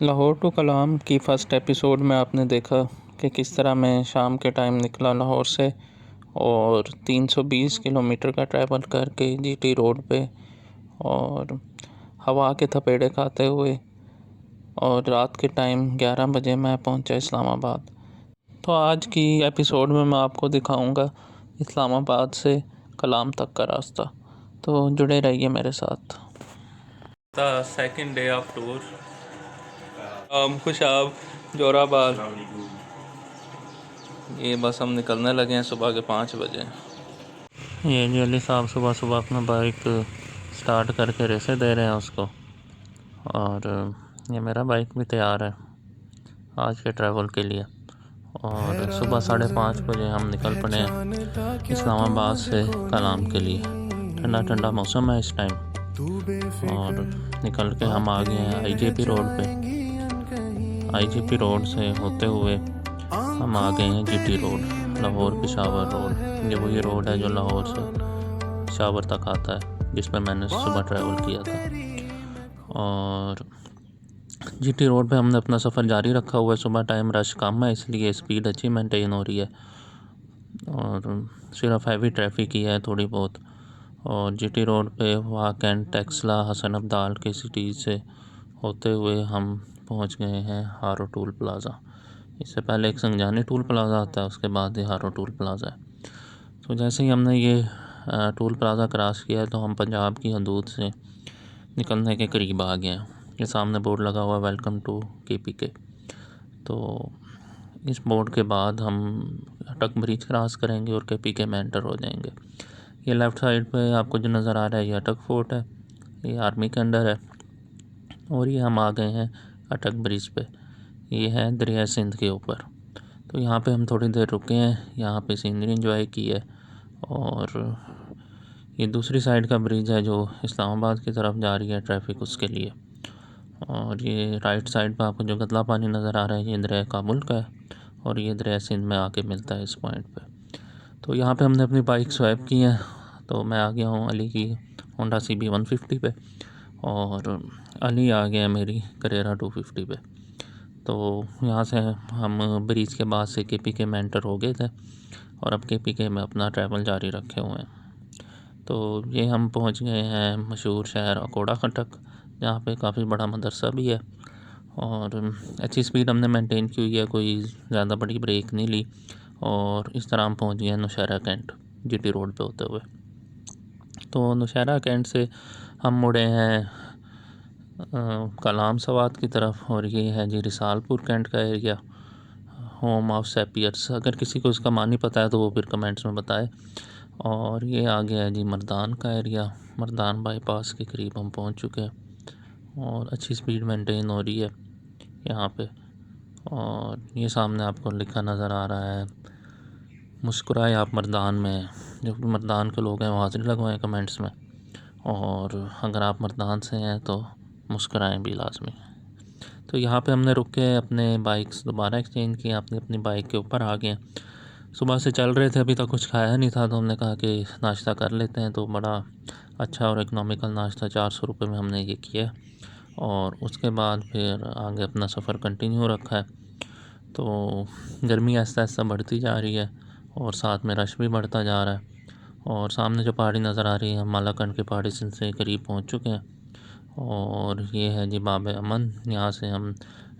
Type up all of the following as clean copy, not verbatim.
Lahore to कलाम की first episode में आपने देखा कि किस तरह मैं शाम के टाइम निकला लाहौर से और 320 किलोमीटर का ट्रैवल करके जीटी रोड पे और हवा के थपेड़े खाते हुए और रात के टाइम 11 बजे मैं पहुंचा इस्लामाबाद। तो आज की एपिसोड में मैं आपको दिखाऊंगा इस्लामाबाद से कलाम तक का रास्ता। तो जुड़े रहिए मेरे साथ। The second day of tour Khushab Jorabad. ये बस हम निकलने लगे हैं सुबह के 5 बजे। ये जी अली साहब सुबह सुबह अपना बाइक स्टार्ट करके रेसे दे रहे हैं उसको। और ये मेरा बाइक भी तैयार है आज के ट्रैवल के लिए। और सुबह 5:30 बजे हम निकल पड़े हैं इस्लामाबाद से कलाम के लिए। ठंडा ठंडा मौसम है इस टाइम और निकल के हम आ गए हैं आईजीपी रोड पे। आईजीपी रोड से होते हुए हम आ गए हैं GT road, Lahore Peshawar road. ये वही रोड है जो लाहौर से पेशावर तक आता है, जिस पर मैंने सुबह ट्रैवल किया था। और जीटी रोड पे हमने अपना सफ़र जारी रखा हुआ है। सुबह टाइम रश कम है इसलिए स्पीड अच्छी मेंटेन हो रही है और सिर्फ हैवी ट्रैफिक ही है थोड़ी बहुत। और जीटी रोड पे वाक एंड टेक्सला हसन अब्दाल के सिटी से होते हुए हम पहुंच गए हैं हारो टूल प्लाज़ा। इससे पहले एक संजानी टूल प्लाज़ा आता है, उसके बाद ये हारो टूल प्लाज़ा है। तो जैसे ही हमने ये टूल प्लाज़ा क्रॉस किया तो हम पंजाब की हदूद से निकलने के करीब आ गए हैं। ये सामने बोर्ड लगा हुआ वेलकम टू केपीके। तो इस बोर्ड के बाद हम अटक ब्रिज क्रॉस करेंगे और केपीके में एंटर हो जाएंगे। ये लेफ़्ट साइड पे आपको जो नज़र आ रहा है ये अटक फोर्ट है, ये आर्मी के अंडर है। और ये हम आ गए हैं अटक ब्रिज पे, ये है दरिया सिंध के ऊपर। तो यहाँ पे हम थोड़ी देर रुके हैं, यहाँ पे सीनरी एंजॉय की है। और ये दूसरी साइड का ब्रिज है जो इस्लामाबाद की तरफ जा रही है ट्रैफिक उसके लिए। और ये राइट साइड पे आपको जो गदला पानी नज़र आ रहा है ये दरिया काबुल का है और ये दरिया सिंध में आके मिलता है इस पॉइंट पे। तो यहाँ पे हमने अपनी बाइक स्वैप की है। तो मैं आ गया हूँ अली की होंडा CB 150 पे और अली आ गया मेरी करेरा 250 पे। तो यहाँ से हम ब्रिज के बाद से केपीके में एंटर हो गए थे और अब केपीके में अपना ट्रैवल जारी रखे हुए हैं। तो ये हम पहुँच गए हैं मशहूर शहर अकोड़ा खटक, जहाँ पे काफ़ी बड़ा मदरसा भी है। और अच्छी स्पीड हमने मेंटेन की हुई है, कोई ज़्यादा बड़ी ब्रेक नहीं ली। और इस तरह हम पहुँच गए हैं नौशहरा कैंट जीटी रोड पे होते हुए। तो नौशहरा कैंट से हम मुड़े हैं कलाम सवात की तरफ और ये है जी रिसालपुर कैंट का एरिया, होम ऑफ सैपियर्स। अगर किसी को इसका मानी पता है तो वो फिर कमेंट्स में बताए। और ये आ गया है जी मर्दान का एरिया, मर्दान बाईपास के करीब हम पहुंच चुके हैं और अच्छी स्पीड मेंटेन हो रही है यहाँ पे। और ये सामने आपको लिखा नज़र आ रहा है मुस्कुराए आप मर्दान में। जो भी मर्दान के लोग हैं वो हाज़िरी लगवाएं कमेंट्स में। और अगर आप मर्दान से हैं तो मुस्कुराएं भी लाजमी। तो यहाँ पे हमने रुक के अपने बाइक्स दोबारा एक्सचेंज किए, अपनी अपनी बाइक के ऊपर आ गए। सुबह से चल रहे थे, अभी तक कुछ खाया नहीं था तो हमने कहा कि नाश्ता कर लेते हैं। तो बड़ा अच्छा और इकनॉमिकल नाश्ता 400 रुपये में हमने ये किया और उसके बाद फिर आगे अपना सफ़र कंटिन्यू रखा है। तो गर्मी आहिस्ता आहिस्ता बढ़ती जा रही है और साथ में रश भी बढ़ता जा रहा है। और सामने जो पहाड़ी नज़र आ रही है, मालाकंड की पहाड़ी से करीब पहुँच चुके हैं। और ये है जी बाब अमन, यहाँ से हम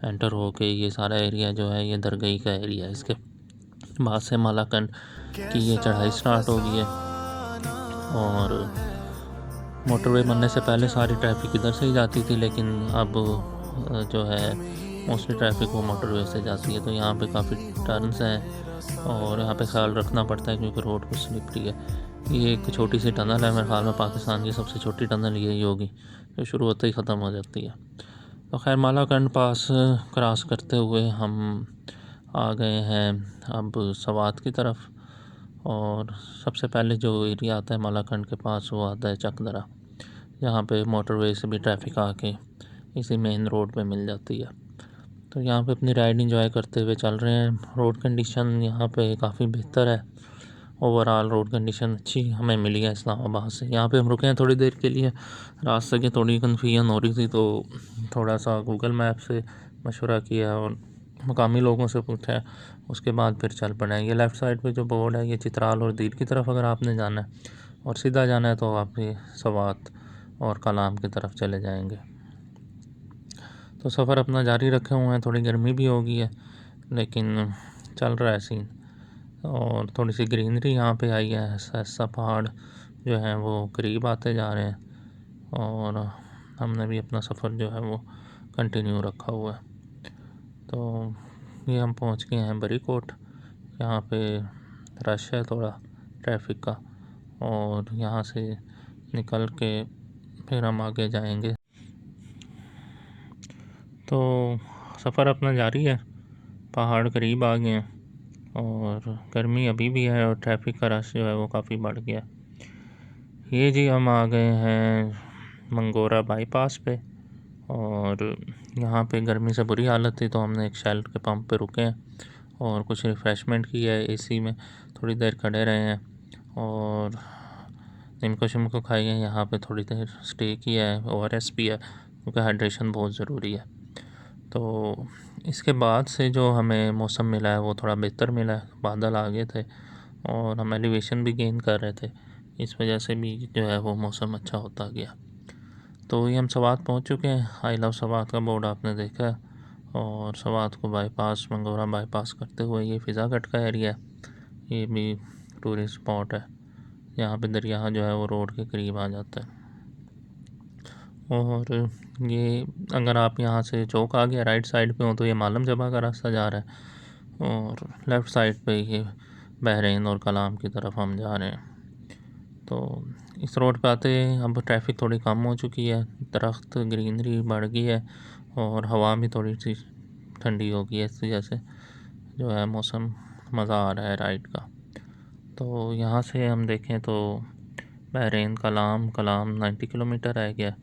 एंटर होके ये सारा एरिया जो है ये दरगई का एरिया है। इसके बाद से मालाकंड की ये चढ़ाई स्टार्ट हो गई है। और मोटरवे बनने से पहले सारी ट्रैफिक इधर से ही जाती थी, लेकिन अब जो है मोस्टली ट्रैफिक वो मोटरवे से जाती है। तो यहाँ पे काफ़ी टर्न्स हैं और यहाँ पे ख्याल रखना पड़ता है क्योंकि रोड कुछ स्लिपरी है। ये एक छोटी सी टनल है, मेरे ख्याल में पाकिस्तान की सबसे छोटी टनल यही होगी जो शुरू होते ही ख़त्म हो जाती है। तो खैर मालाकंड पास क्रॉस करते हुए हम आ गए हैं अब सवात की तरफ। और सबसे पहले जो एरिया आता है मालाकंड के पास वो आता है चकदरा, जहाँ पे मोटरवे से भी ट्रैफिक आके इसी मेन रोड पे मिल जाती है। तो यहाँ पे अपनी राइड एंजॉय करते हुए चल रहे हैं। रोड कंडीशन यहाँ पे काफ़ी बेहतर है, ओवरऑल रोड कंडीशन अच्छी हमें मिली है इस्लामाबाद से। यहाँ पे हम रुके हैं थोड़ी देर के लिए, रास्ते की थोड़ी कन्फ्यूजन हो रही थी तो थोड़ा सा गूगल मैप से मशवरा किया और मकामी लोगों से पूछा है, उसके बाद फिर चल पड़े हैं। ये लेफ़्ट साइड पे जो बोर्ड है ये चित्राल और दीर की तरफ अगर आपने जाना है और सीधा जाना है तो आप ये सवात और कलाम की तरफ चले जाएंगे। तो सफ़र अपना जारी रखे हुए हैं। थोड़ी गर्मी भी हो गई है लेकिन चल रहा है सीन, और थोड़ी सी ग्रीनरी यहाँ पे आई है। ऐसा पहाड़ जो है वो करीब आते जा रहे हैं और हमने भी अपना सफ़र जो है वो कंटिन्यू रखा हुआ है। तो ये हम पहुँच गए हैं बरीकोट। यहाँ पे रश है थोड़ा ट्रैफिक का, और यहाँ से निकल के फिर हम आगे जाएंगे। तो सफ़र अपना जारी है, पहाड़ करीब आ गए हैं और गर्मी अभी भी है और ट्रैफिक का रश जो है वो काफ़ी बढ़ गया। ये जी हम आ गए हैं मंगोरा बाईपास पे, और यहाँ पे गर्मी से बुरी हालत थी तो हमने एक शेल के पंप पे रुके हैं और कुछ रिफ़्रेशमेंट की है। एसी में थोड़ी देर खड़े रहे हैं और निम्को शिमको खाई है। यहाँ पे थोड़ी देर स्टे किया है, ORS भी है क्योंकि हाइड्रेशन बहुत ज़रूरी है। तो इसके बाद से जो हमें मौसम मिला है वो थोड़ा बेहतर मिला है। बादल आ गए थे और हम एलिवेशन भी गेन कर रहे थे, इस वजह से भी जो है वो मौसम अच्छा होता गया। तो ये हम सवात पहुंच चुके हैं। आई लव सवात का बोर्ड आपने देखा है, और सवात को बाईपास मंगोरा बाईपास करते हुए ये फ़िज़ागढ़ का एरिया है। ये भी टूरिस्ट स्पॉट है, यहाँ पे दरिया जो है वो रोड के करीब आ जाता है। और ये अगर आप यहाँ से चौक आ गया राइट साइड पे हो तो ये मालम जबा का रास्ता जा रहा है, और लेफ़्ट साइड पे ये बहरीन और कलाम की तरफ हम जा रहे हैं। तो इस रोड पे आते अब ट्रैफिक थोड़ी कम हो चुकी है, दरख्त ग्रीनरी बढ़ गई है और हवा भी थोड़ी सी ठंडी हो गई है। इस वजह से जो है मौसम मज़ा आ रहा है राइड का। तो यहाँ से हम देखें तो बहरीन कलाम 90 किलोमीटर रह गया,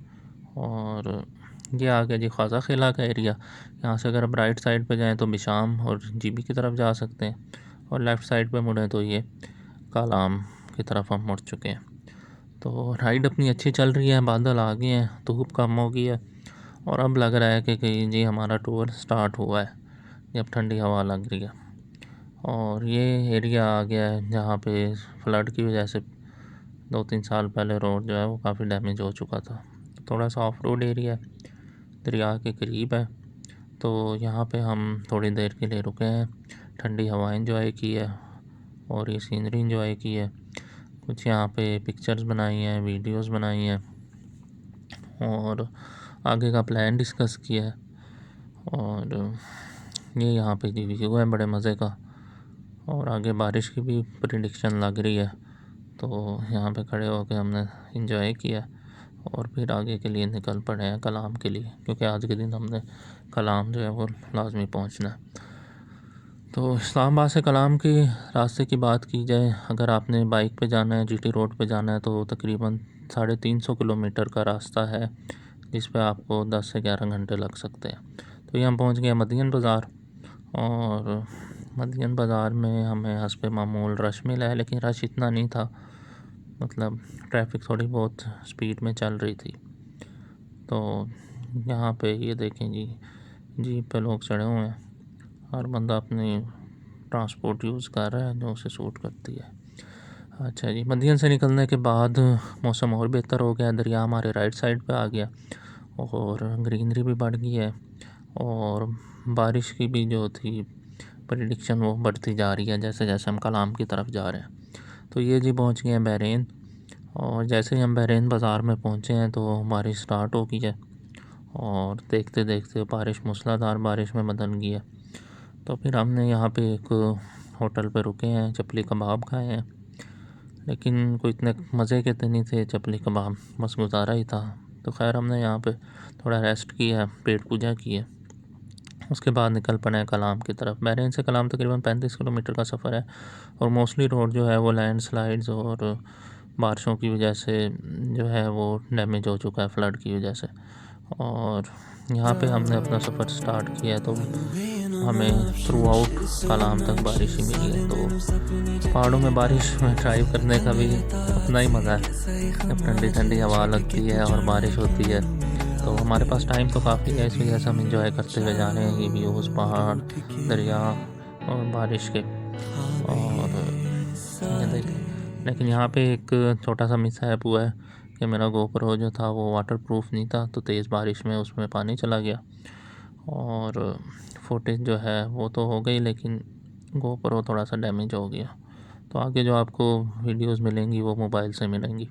और ये आ गया जी ख्वाजा किला का एरिया। यहाँ से अगर आप राइट साइड पे जाएं तो बिशाम और जीबी की तरफ जा सकते हैं, और लेफ़्ट साइड पे मुड़ें तो ये कलाम की तरफ हम मुड़ चुके हैं। तो राइड अपनी अच्छी चल रही है, बादल आ गए हैं, धूप कम हो गई है, और अब लग रहा है कि जी हमारा टूर स्टार्ट हुआ है, ये अब ठंडी हवा लग रही है। और ये एरिया आ गया है जहाँ पे फ्लड की वजह से 2-3 साल पहले रोड जो है वो काफ़ी डैमेज हो चुका था। थोड़ा सा ऑफ रोड एरिया है, दरिया के करीब है, तो यहाँ पे हम थोड़ी देर के लिए रुके हैं, ठंडी हवा एंजॉय की है और ये सीनरी एंजॉय की है। कुछ यहाँ पे पिक्चर्स बनाई हैं, वीडियोस बनाई हैं, और आगे का प्लान डिस्कस किया है। और ये यहाँ पे जी व्यू है बड़े मज़े का, और आगे बारिश की भी प्रेडिक्शन लग रही है, तो यहाँ पे खड़े होकर हमने एंजॉय किया और फिर आगे के लिए निकल पड़े हैं कलाम के लिए, क्योंकि आज के दिन हमने कलाम जो है वो लाजमी पहुँचना है। तो इस्लामाबाद से कलाम के रास्ते की बात की जाए, अगर आपने बाइक पे जाना है, GT रोड पे जाना है, तो तकरीबन 350 किलोमीटर का रास्ता है जिस पे आपको 10 से 11 घंटे लग सकते हैं। तो ये हम पहुँच गए मदियन बाज़ार, और मदियन बाज़ार में हमें हस्बे मामूल रश मिला है, लेकिन रश इतना नहीं था, मतलब ट्रैफिक थोड़ी बहुत स्पीड में चल रही थी। तो यहाँ पे ये देखें जी, जीप पे लोग चढ़े हुए हैं, हर बंदा अपनी ट्रांसपोर्ट यूज़ कर रहा है जो उसे सूट करती है। अच्छा जी, मदियन से निकलने के बाद मौसम और बेहतर हो गया, दरिया हमारे राइट साइड पे आ गया और ग्रीनरी भी बढ़ गई है, और बारिश की भी जो थी प्रेडिक्शन वो बढ़ती जा रही है जैसे जैसे हम कलाम की तरफ जा रहे हैं। तो ये जी पहुंच गए हैं बहरीन, और जैसे ही हम बहरीन बाज़ार में पहुंचे हैं तो बारिश स्टार्ट हो गई है, और देखते देखते बारिश मूसलाधार बारिश में बदल गई है। तो फिर हमने यहाँ पे एक होटल पे रुके हैं, चपली कबाब खाए हैं, लेकिन कोई इतने मज़े के तो नहीं थे चपली कबाब, बस गुजारा ही था। तो खैर हमने यहाँ पे थोड़ा रेस्ट किया, पेट पूजा की है, उसके बाद निकल पड़े हैं कलाम की तरफ। बहरीन से कलाम तकरीबन 35 किलोमीटर का सफ़र है, और मोस्टली रोड जो है वो लैंडस्लाइड्स और बारिशों की वजह से जो है वो डैमेज हो चुका है फ्लड की वजह से। और यहाँ पे हमने अपना सफ़र स्टार्ट किया है, तो हमें थ्रू आउट कलाम तक बारिश ही मिली है। तो पहाड़ों में बारिश में ड्राइव करने का भी अपना ही मज़ा है, जब ठंडी ठंडी हवा लगती है और बारिश होती है तो हमारे पास टाइम तो काफ़ी है, इस वजह से हम इंजॉय करते हुए जा रहे हैं ये व्यूज़, पहाड़, दरिया और बारिश के। और ये देखें, लेकिन यहाँ पे एक छोटा सा मिसहैप हुआ है कि मेरा गोप्रो जो था वो वाटर प्रूफ नहीं था, तो तेज़ बारिश में उसमें पानी चला गया और फुटेज जो है वो तो हो गई, लेकिन गोप्रो थोड़ा सा डैमेज हो गया। तो आगे जो आपको वीडियोस मिलेंगी वो मोबाइल से मिलेंगी।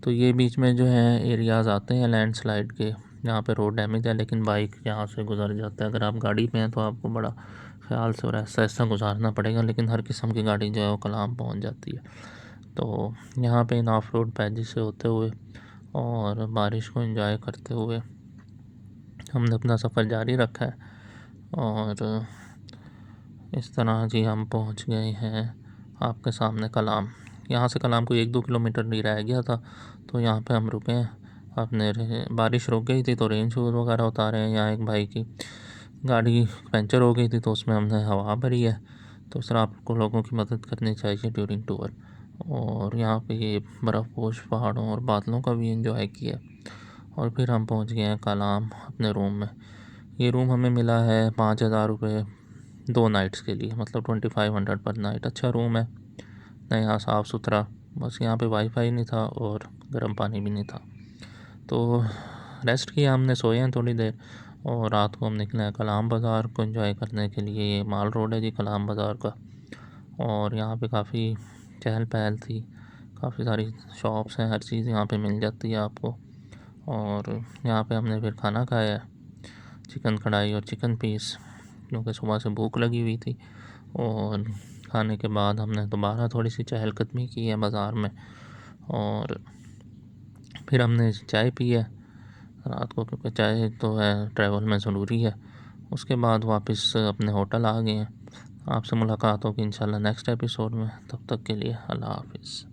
तो ये बीच में जो है एरियाज़ आते हैं लैंडस्लाइड के, जहाँ पे रोड डैमेज है, लेकिन बाइक यहाँ से गुजर जाता है। अगर आप गाड़ी में हैं तो आपको बड़ा ख्याल से और ऐसा ऐसा गुजारना पड़ेगा, लेकिन हर किस्म की गाड़ी जो है वो कलाम पहुँच जाती है। तो यहाँ पे इन ऑफ रोड पैजेस से होते हुए और बारिश को एंजॉय करते हुए हमने अपना सफ़र जारी रखा है। और इस तरह जी हम पहुँच गए हैं आपके सामने कलाम। यहाँ से कलाम को 1-2 किलोमीटर नहीं रह गया था, तो यहाँ पे हम रुके हैं। अपने बारिश रुक गई थी तो रेन शूज़ वगैरह उतारे हैं। यहाँ एक भाई की गाड़ी पंचर हो गई थी तो उसमें हमने हवा भरी है। तो इस तरह आपको लोगों की मदद करनी चाहिए ड्यूरिंग टूर। और यहाँ पे ये बर्फ़पोश पहाड़ों और बादलों का भी एंजॉय किया। और फिर हम पहुँच गए हैं कलाम अपने रूम में। ये रूम हमें मिला है 5,000 रुपये 2 नाइट्स के लिए, मतलब 2500 पर नाइट। अच्छा रूम है, नया साफ़ सुथरा। बस यहाँ पे वाईफाई नहीं था और गर्म पानी भी नहीं था। तो रेस्ट किया हमने, सोए हैं थोड़ी देर और रात को हम निकले हैं कलाम बाज़ार को एंजॉय करने के लिए। ये माल रोड है जी कलाम बाज़ार का, और यहाँ पे काफ़ी चहल पहल थी, काफ़ी सारी शॉप्स हैं, हर चीज़ यहाँ पे मिल जाती है आपको। और यहाँ पे हमने फिर खाना खाया, चिकन कढ़ाई और चिकन पीस, क्योंकि सुबह से भूख लगी हुई थी। और खाने के बाद हमने दोबारा थोड़ी सी चहलकदमी की है बाज़ार में, और फिर हमने चाय पी है रात को, क्योंकि चाय तो है ट्रैवल में ज़रूरी है। उसके बाद वापस अपने होटल आ गए हैं। आपसे मुलाकात होगी इंशाल्लाह नेक्स्ट एपिसोड में, तब तक के लिए अल्लाह हाफ़िज़।